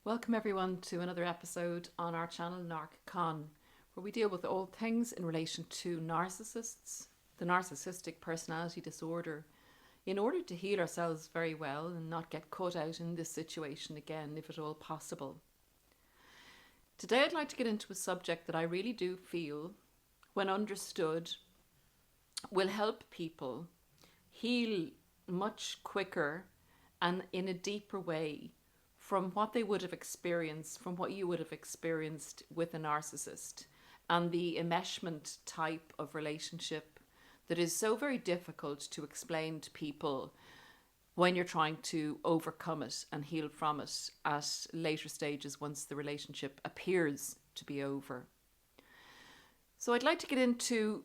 Welcome everyone to another episode on our channel NarcCon, where we deal with all things in relation to narcissists, the narcissistic personality disorder, in order to heal ourselves very well and not get caught out in this situation again, if at all possible. Today I'd like to get into a subject that I really do feel, when understood, will help people heal much quicker and in a deeper way from what they would have experienced, from what you would have experienced with a narcissist, and the enmeshment type of relationship that is so very difficult to explain to people when you're trying to overcome it and heal from it at later stages once the relationship appears to be over. So I'd like to get into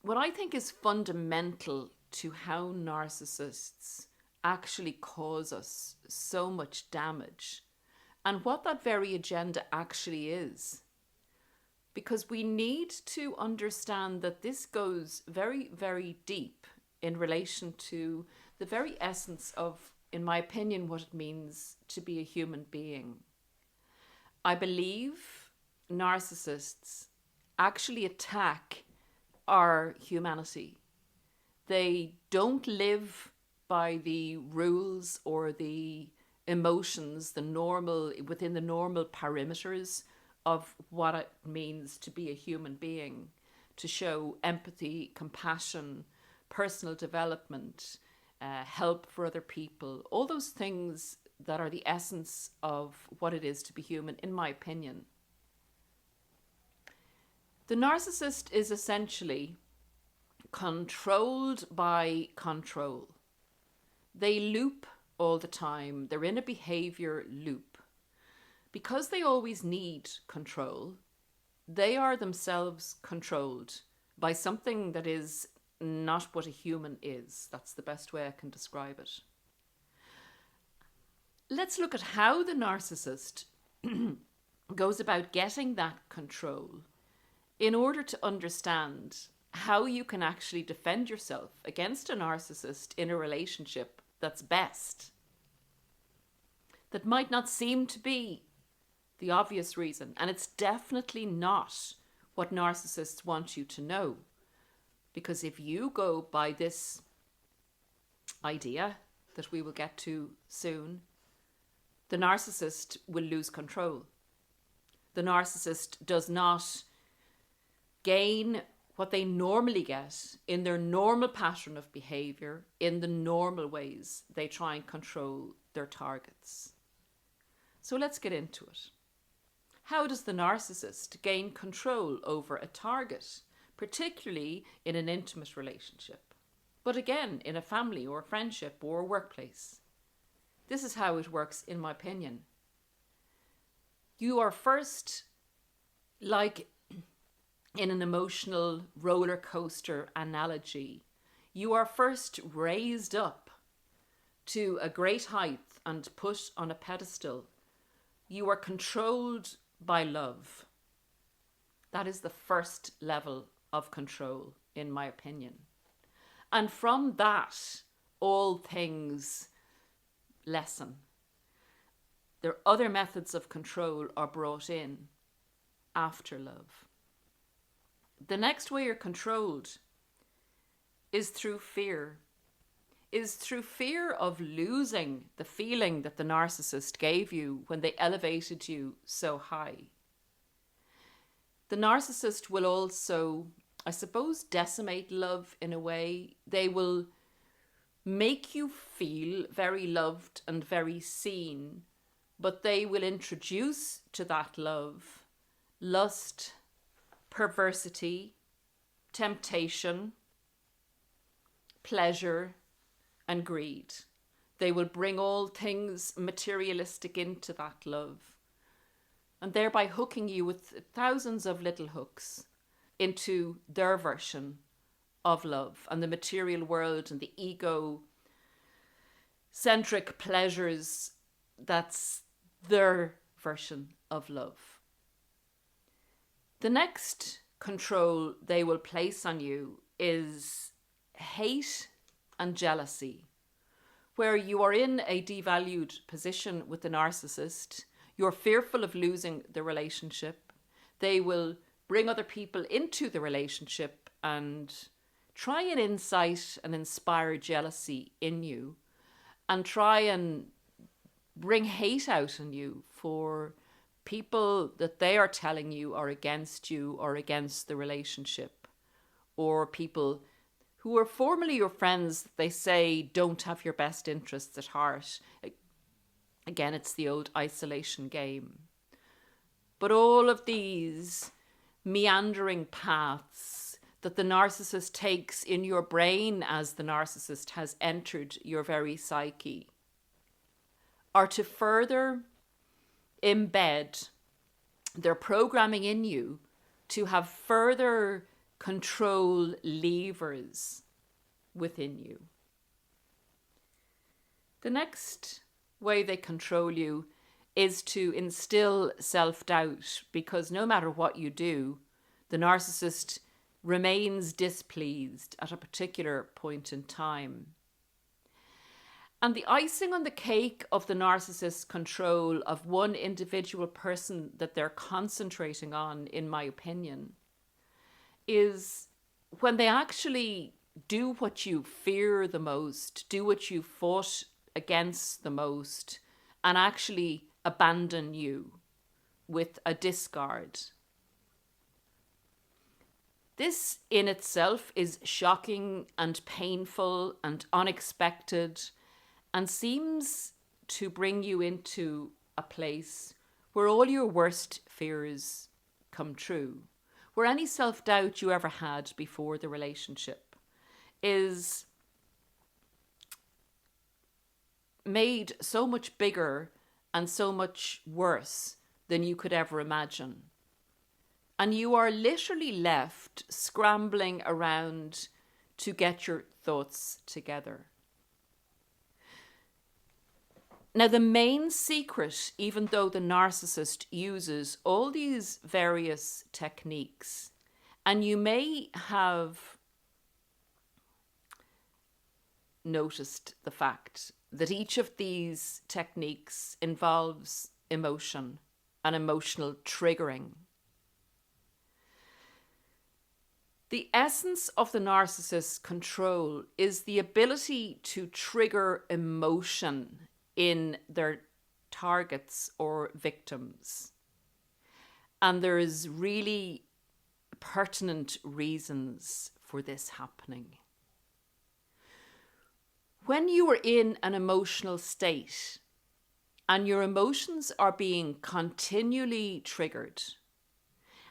what I think is fundamental to how narcissists actually cause us so much damage and what that very agenda actually is. Because we need to understand that this goes very, very deep in relation to the very essence of, in my opinion, what it means to be a human being. I believe narcissists actually attack our humanity. They don't live by the rules or the emotions, within the normal perimeters of what it means to be a human being, to show empathy, compassion, personal development, help for other people, all those things that are the essence of what it is to be human, in my opinion. The narcissist is essentially controlled by control. They loop all the time. They're in a behavior loop. Because they always need control, they are themselves controlled by something that is not what a human is. That's the best way I can describe it. Let's look at how the narcissist goes about getting that control in order to understand how you can actually defend yourself against a narcissist in a relationship that's best. That might not seem to be the obvious reason, and it's definitely not what narcissists want you to know. Because if you go by this idea that we will get to soon, the narcissist will lose control. The narcissist does not gain what they normally get in their normal pattern of behavior, in the normal ways they try and control their targets. So let's get into it. How does the narcissist gain control over a target, particularly in an intimate relationship, but again in a family or a friendship or a workplace? This is how it works, in my opinion. You are first, like in an emotional roller coaster analogy, you are first raised up to a great height and put on a pedestal. You are controlled by love. That is the first level of control, in my opinion. And from that, all things lessen. Their other methods of control are brought in after love. The next way you're controlled is through fear. Is through fear of losing the feeling that the narcissist gave you when they elevated you so high. The narcissist will also, I suppose, decimate love in a way. They will make you feel very loved and very seen, but they will introduce to that love lust, perversity, temptation, pleasure, and greed. They will bring all things materialistic into that love, and thereby hooking you with thousands of little hooks into their version of love and the material world and the ego-centric pleasures. That's their version of love. The next control they will place on you is hate and jealousy, where you are in a devalued position with the narcissist. You're fearful of losing the relationship. They will bring other people into the relationship and try and incite and inspire jealousy in you, and try and bring hate out in you for people that they are telling you are against you or against the relationship, or people who are formerly your friends that they say don't have your best interests at heart. Again, it's the old isolation game. But all of these meandering paths that the narcissist takes in your brain as the narcissist has entered your very psyche are to further embed their programming in you to have further control levers within you. The next way they control you is to instill self-doubt, because no matter what you do, the narcissist remains displeased at a particular point in time. And the icing on the cake of the narcissist's control of one individual person that they're concentrating on, in my opinion, is when they actually do what you fear the most, do what you fought against the most, and actually abandon you with a discard. This in itself is shocking and painful and unexpected, and seems to bring you into a place where all your worst fears come true, where any self-doubt you ever had before the relationship is made so much bigger and so much worse than you could ever imagine. And you are literally left scrambling around to get your thoughts together. Now, the main secret, even though the narcissist uses all these various techniques, and you may have noticed the fact that each of these techniques involves emotion and emotional triggering. The essence of the narcissist's control is the ability to trigger emotion in their targets or victims. And there is really pertinent reasons for this happening. When you are in an emotional state and your emotions are being continually triggered,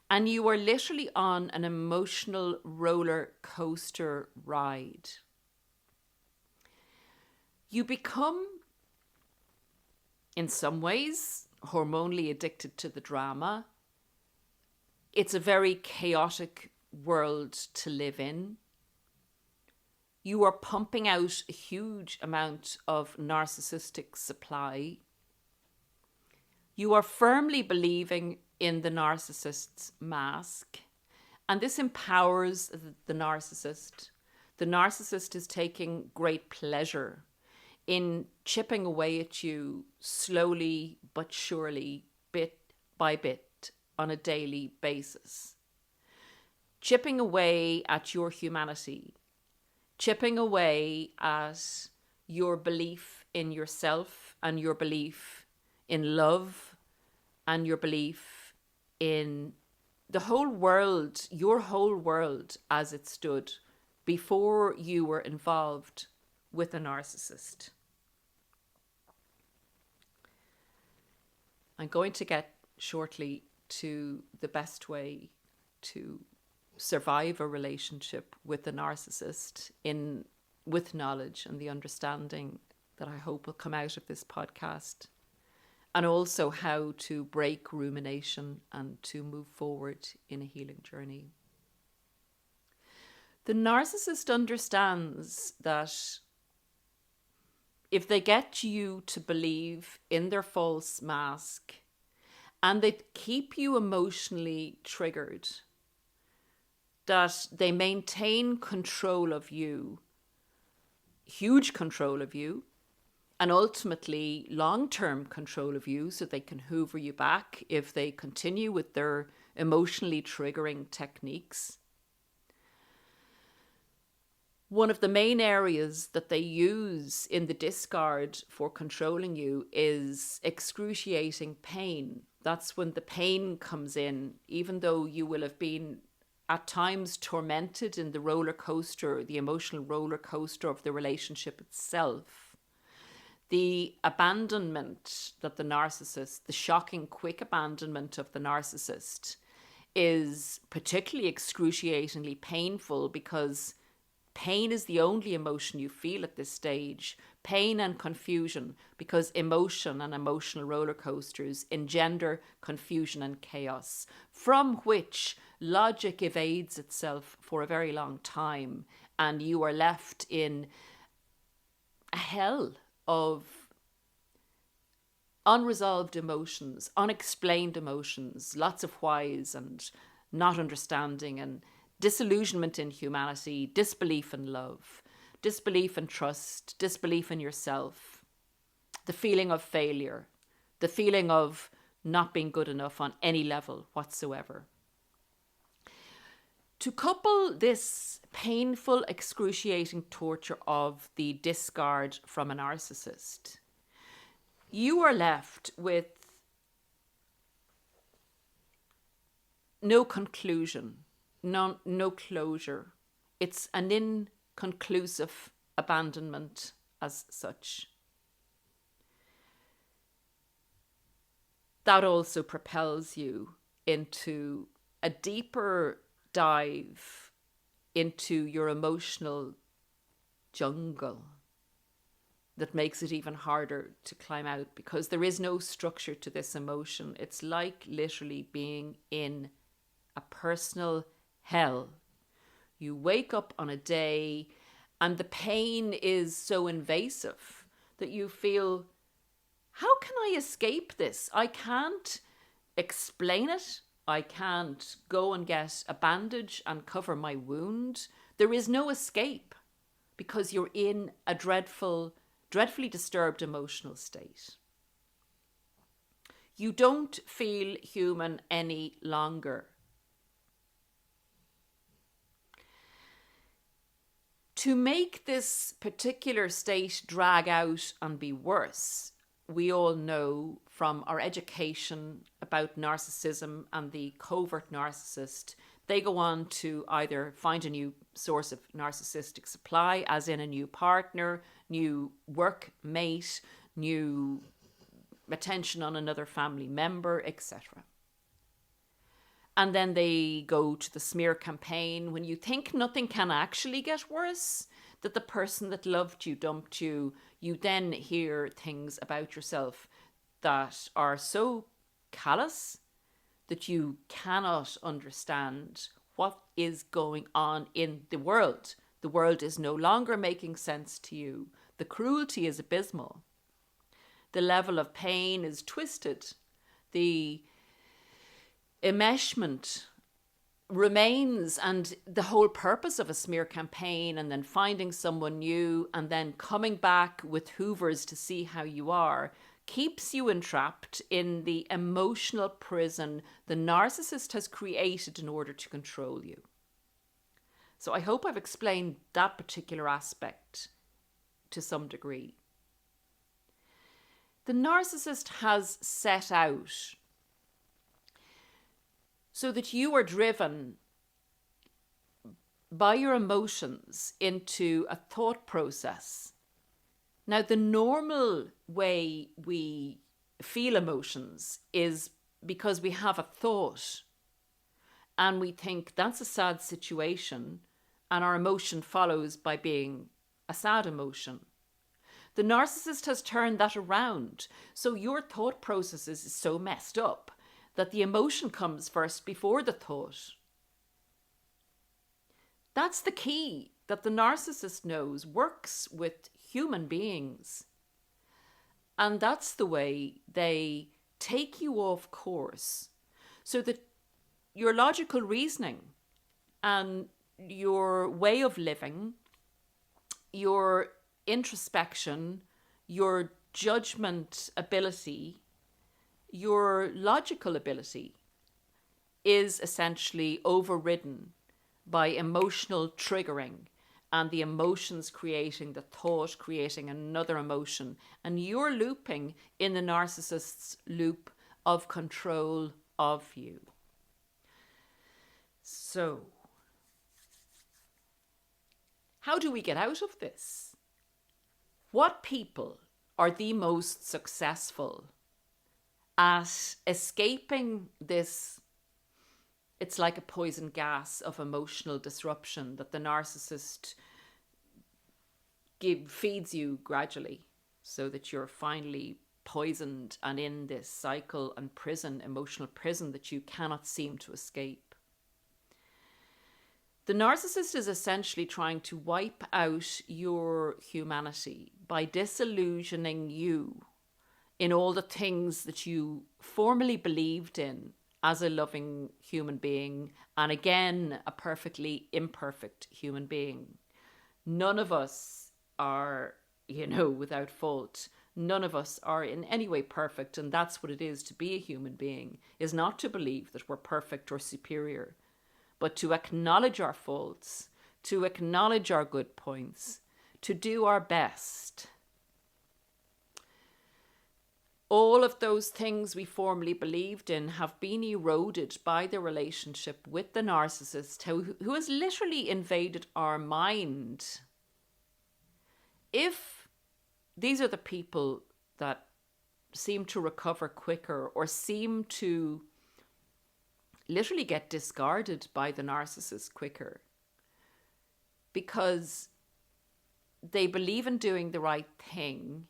and you are literally on an emotional roller coaster ride, you become, in some ways, hormonally addicted to the drama. It's a very chaotic world to live in. You are pumping out a huge amount of narcissistic supply. You are firmly believing in the narcissist's mask, and this empowers the narcissist. The narcissist is taking great pleasure in chipping away at you slowly but surely, bit by bit, on a daily basis. Chipping away at your humanity, chipping away at your belief in yourself and your belief in love and your belief in the whole world, your whole world as it stood before you were involved with a narcissist. I'm going to get shortly to the best way to survive a relationship with a narcissist with knowledge and the understanding that I hope will come out of this podcast, and also how to break rumination and to move forward in a healing journey. The narcissist understands that if they get you to believe in their false mask and they keep you emotionally triggered, that they maintain control of you, huge control of you, and ultimately long-term control of you so they can hoover you back if they continue with their emotionally triggering techniques. One of the main areas that they use in the discard for controlling you is excruciating pain. That's when the pain comes in, even though you will have been at times tormented in the roller coaster, the emotional roller coaster of the relationship itself. The abandonment that the narcissist, the shocking quick abandonment of the narcissist, is particularly excruciatingly painful because pain is the only emotion you feel at this stage. Pain and confusion, because emotion and emotional roller coasters engender confusion and chaos, from which logic evades itself for a very long time, and you are left in a hell of unresolved emotions, unexplained emotions, lots of whys and not understanding and disillusionment in humanity, disbelief in love, disbelief in trust, disbelief in yourself, the feeling of failure, the feeling of not being good enough on any level whatsoever. To couple this painful, excruciating torture of the discard from a narcissist, you are left with no conclusion, no closure. It's an inconclusive abandonment as such. That also propels you into a deeper dive into your emotional jungle that makes it even harder to climb out, because there is no structure to this emotion. It's like literally being in a personal hell. You wake up on a day and the pain is so invasive that you feel, how can I escape this? I can't explain it. I can't go and get a bandage and cover my wound. There is no escape because you're in a dreadfully disturbed emotional state. You don't feel human any longer. To make this particular state drag out and be worse, we all know from our education about narcissism and the covert narcissist, they go on to either find a new source of narcissistic supply, as in a new partner, new work mate, new attention on another family member, etc. And then they go to the smear campaign when you think nothing can actually get worse, that the person that loved you dumped you. You then hear things about yourself that are so callous that you cannot understand what is going on in the world. The world is no longer making sense to you. The cruelty is abysmal. The level of pain is twisted. The enmeshment remains, and the whole purpose of a smear campaign and then finding someone new and then coming back with hoovers to see how you are keeps you entrapped in the emotional prison the narcissist has created in order to control you. So I hope I've explained that particular aspect to some degree. The narcissist has set out so that you are driven by your emotions into a thought process. Now, the normal way we feel emotions is because we have a thought and we think that's a sad situation, and our emotion follows by being a sad emotion. The narcissist has turned that around. So your thought process is so messed up that the emotion comes first before the thought. That's the key that the narcissist knows works with human beings. And that's the way they take you off course so that your logical reasoning and your way of living, your introspection, your judgment ability, your logical ability is essentially overridden by emotional triggering, and the emotions creating the thought, creating another emotion. And you're looping in the narcissist's loop of control of you. So, how do we get out of this? What people are the most successful at escaping this? It's like a poison gas of emotional disruption that the narcissist feeds you gradually, so that you're finally poisoned and in this cycle and prison, emotional prison, that you cannot seem to escape. The narcissist is essentially trying to wipe out your humanity by disillusioning you in all the things that you formerly believed in as a loving human being, and again, a perfectly imperfect human being. None of us are, without fault. None of us are in any way perfect, and that's what it is to be a human being, is not to believe that we're perfect or superior, but to acknowledge our faults, to acknowledge our good points, to do our best. All of those things we formerly believed in have been eroded by the relationship with the narcissist, who has literally invaded our mind. If these are the people that seem to recover quicker, or seem to literally get discarded by the narcissist quicker, because they believe in doing the right thing,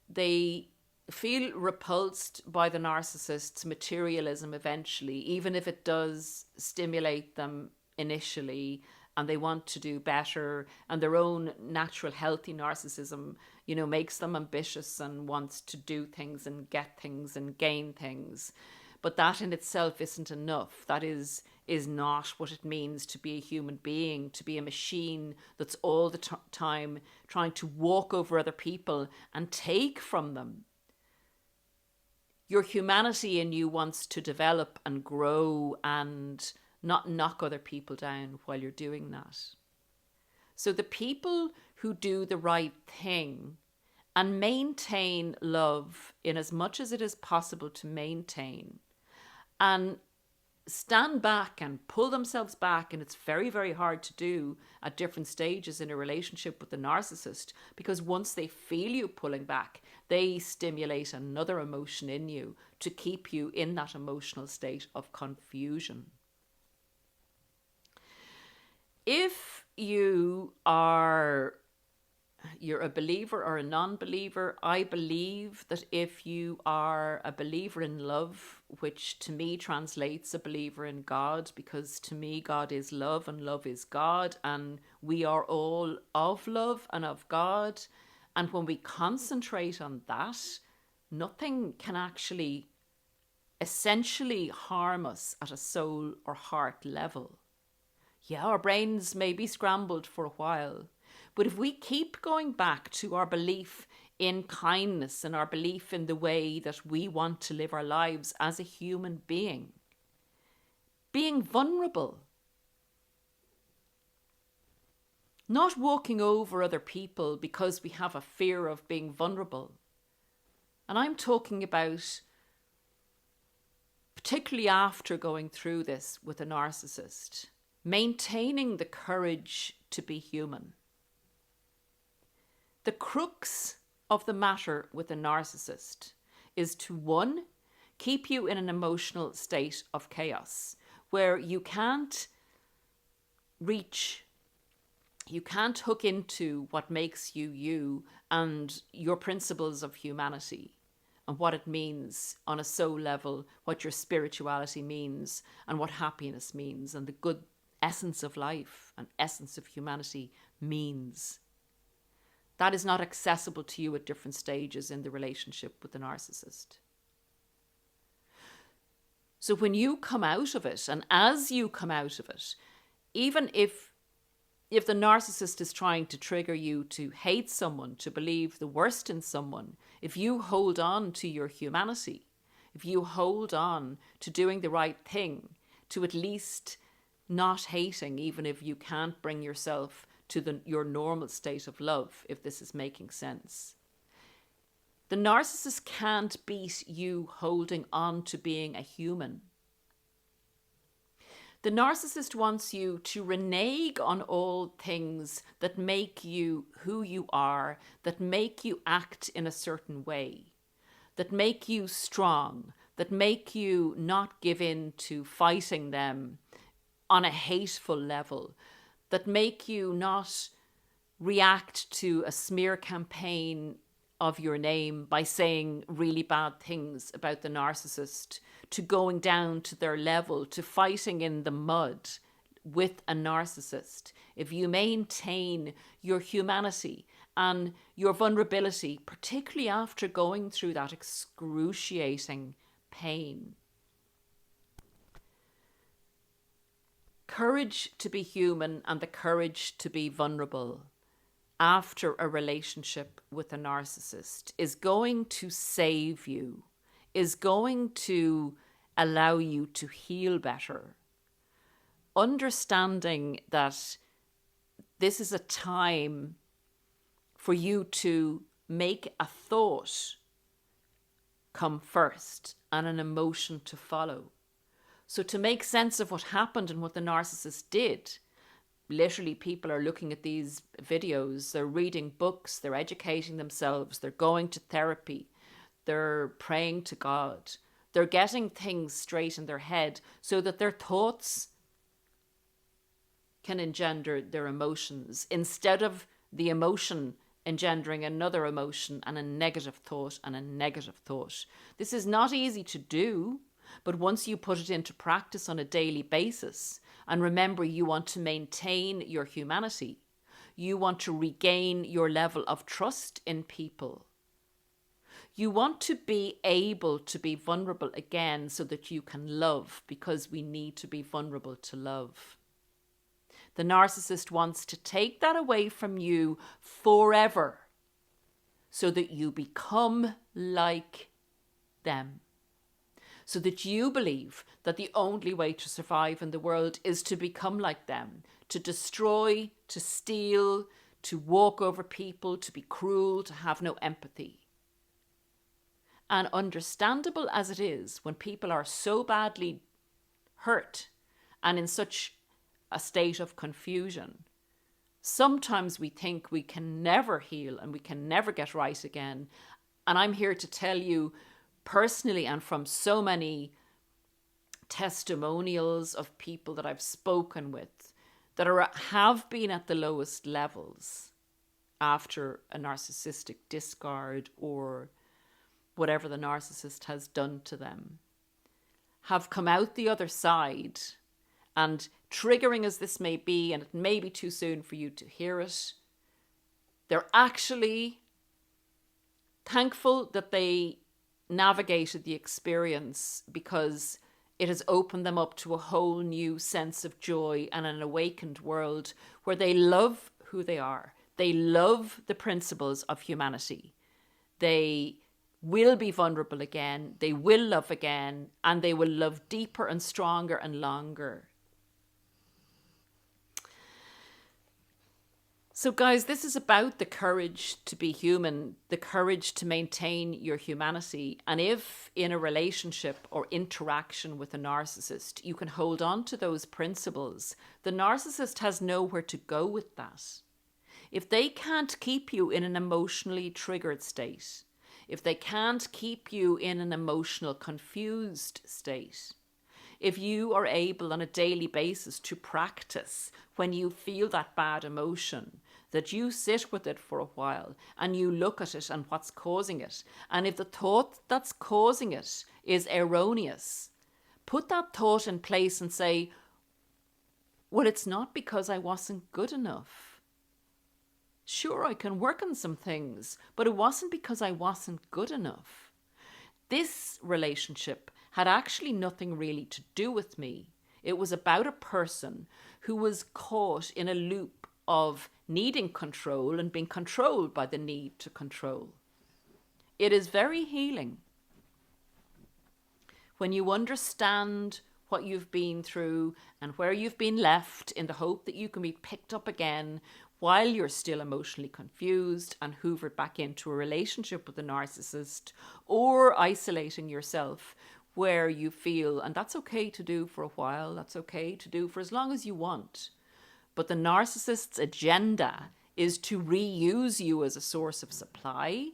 they feel repulsed by the narcissist's materialism eventually, even if it does stimulate them initially, and they want to do better, and their own natural healthy narcissism, makes them ambitious and wants to do things and get things and gain things. But that in itself isn't enough. That is not what it means to be a human being, to be a machine that's all the time trying to walk over other people and take from them. Your humanity in you wants to develop and grow and not knock other people down while you're doing that. So the people who do the right thing and maintain love in as much as it is possible to maintain, and stand back and pull themselves back, and it's very, very hard to do at different stages in a relationship with the narcissist, because once they feel you pulling back, they stimulate another emotion in you to keep you in that emotional state of confusion. If you're a believer or a non-believer, I believe that if you are a believer in love, which to me translates a believer in God, because to me God is love and love is God, and we are all of love and of God, and when we concentrate on that, nothing can actually essentially harm us at a soul or heart level. Yeah, our brains may be scrambled for a while, but if we keep going back to our belief in kindness and our belief in the way that we want to live our lives as a human being, being vulnerable, not walking over other people because we have a fear of being vulnerable. And I'm talking about, particularly after going through this with a narcissist, maintaining the courage to be human. The crux of the matter with a narcissist is to, one, keep you in an emotional state of chaos where you can't hook into what makes you you and your principles of humanity and what it means on a soul level, what your spirituality means and what happiness means and the good essence of life and essence of humanity means. That is not accessible to you at different stages in the relationship with the narcissist. So when you come out of it, and as you come out of it, even if if the narcissist is trying to trigger you to hate someone, to believe the worst in someone, if you hold on to your humanity, if you hold on to doing the right thing, to at least not hating, even if you can't bring yourself to your normal state of love, if this is making sense. The narcissist can't beat you holding on to being a human. The narcissist wants you to renege on all things that make you who you are, that make you act in a certain way, that make you strong, that make you not give in to fighting them on a hateful level, that make you not react to a smear campaign of your name by saying really bad things about the narcissist, to going down to their level, to fighting in the mud with a narcissist. If you maintain your humanity and your vulnerability, particularly after going through that excruciating pain. Courage to be human and the courage to be vulnerable after a relationship with a narcissist is going to save you, is going to allow you to heal better. Understanding that this is a time for you to make a thought come first and an emotion to follow. So to make sense of what happened and what the narcissist did, literally people are looking at these videos, they're reading books, they're educating themselves, they're going to therapy, they're praying to God, they're getting things straight in their head so that their thoughts can engender their emotions instead of the emotion engendering another emotion and a negative thought and a negative thought. This is not easy to do, but once you put it into practice on a daily basis, and remember you want to maintain your humanity, you want to regain your level of trust in people, you want to be able to be vulnerable again so that you can love, because we need to be vulnerable to love. The narcissist wants to take that away from you forever so that you become like them. So that you believe that the only way to survive in the world is to become like them, to destroy, to steal, to walk over people, to be cruel, to have no empathy. And understandable as it is, when people are so badly hurt and in such a state of confusion, sometimes we think we can never heal and we can never get right again. And I'm here to tell you personally, and from so many testimonials of people that I've spoken with that have been at the lowest levels after a narcissistic discard or whatever the narcissist has done to them, have come out the other side, and triggering as this may be, and it may be too soon for you to hear it, they're actually thankful that they navigated the experience, because it has opened them up to a whole new sense of joy and an awakened world where they love who they are. They love the principles of humanity. They will be vulnerable again. They will love again, and they will love deeper and stronger and longer. So guys, this is about the courage to be human, the courage to maintain your humanity. And if in a relationship or interaction with a narcissist, you can hold on to those principles, the narcissist has nowhere to go with that. If they can't keep you in an emotionally triggered state, if they can't keep you in an emotional confused state, if you are able on a daily basis to practice when you feel that bad emotion, that you sit with it for a while and you look at it and what's causing it. And if the thought that's causing it is erroneous, put that thought in place and say, well, it's not because I wasn't good enough. Sure, I can work on some things, but it wasn't because I wasn't good enough. This relationship had actually nothing really to do with me. It was about a person who was caught in a loop of needing control and being controlled by the need to control. It is very healing when you understand what you've been through and where you've been left, in the hope that you can be picked up again while you're still emotionally confused and hoovered back into a relationship with a narcissist, or isolating yourself where you feel, and that's okay to do for a while, that's okay to do for as long as you want. But the narcissist's agenda is to reuse you as a source of supply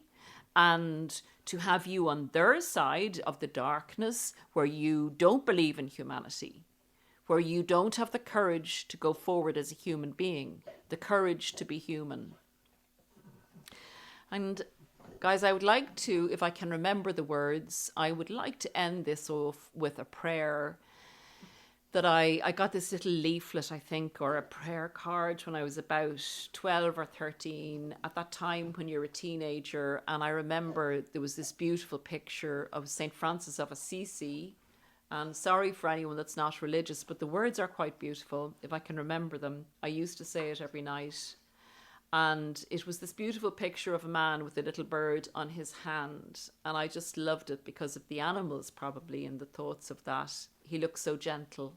and to have you on their side of the darkness where you don't believe in humanity, where you don't have the courage to go forward as a human being, the courage to be human. And guys, I would like to, if I can remember the words, I would like to end this off with a prayer that I got this little leaflet, I think, or a prayer card when I was about 12 or 13, at that time when you're a teenager. And I remember there was this beautiful picture of St. Francis of Assisi. And sorry for anyone that's not religious, but the words are quite beautiful, if I can remember them. I used to say it every night. And it was this beautiful picture of a man with a little bird on his hand. And I just loved it because of the animals, probably, and the thoughts of that. He looks so gentle.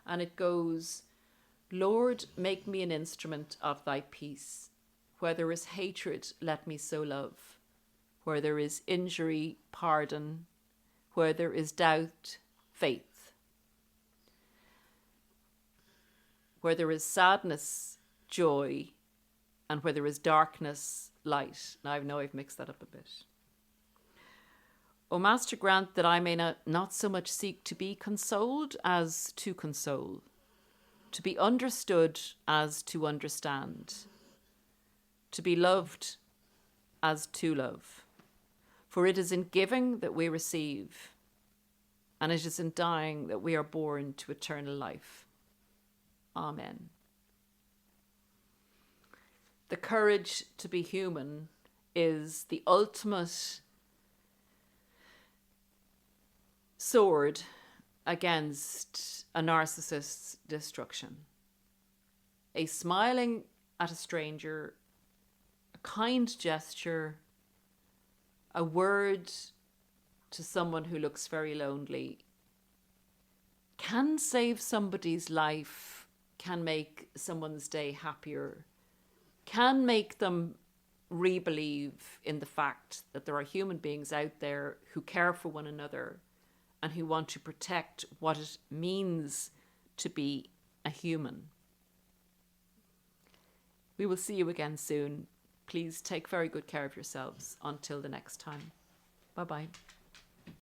And it goes, Lord, make me an instrument of thy peace. Where there is hatred, let me sow love. Where there is injury, pardon. Where there is doubt, faith. Where there is sadness, joy. And where there is darkness, light. Now I know I've mixed that up a bit. O Master, grant that I may not so much seek to be consoled as to console, to be understood as to understand, to be loved as to love. For it is in giving that we receive, and it is in dying that we are born to eternal life. Amen. The courage to be human is the ultimate sword against a narcissist's destruction. A smiling at a stranger, a kind gesture, a word to someone who looks very lonely can save somebody's life, can make someone's day happier, can make them re-believe in the fact that there are human beings out there who care for one another and who want to protect what it means to be a human. We will see you again soon. Please take very good care of yourselves until the next time. Bye-bye.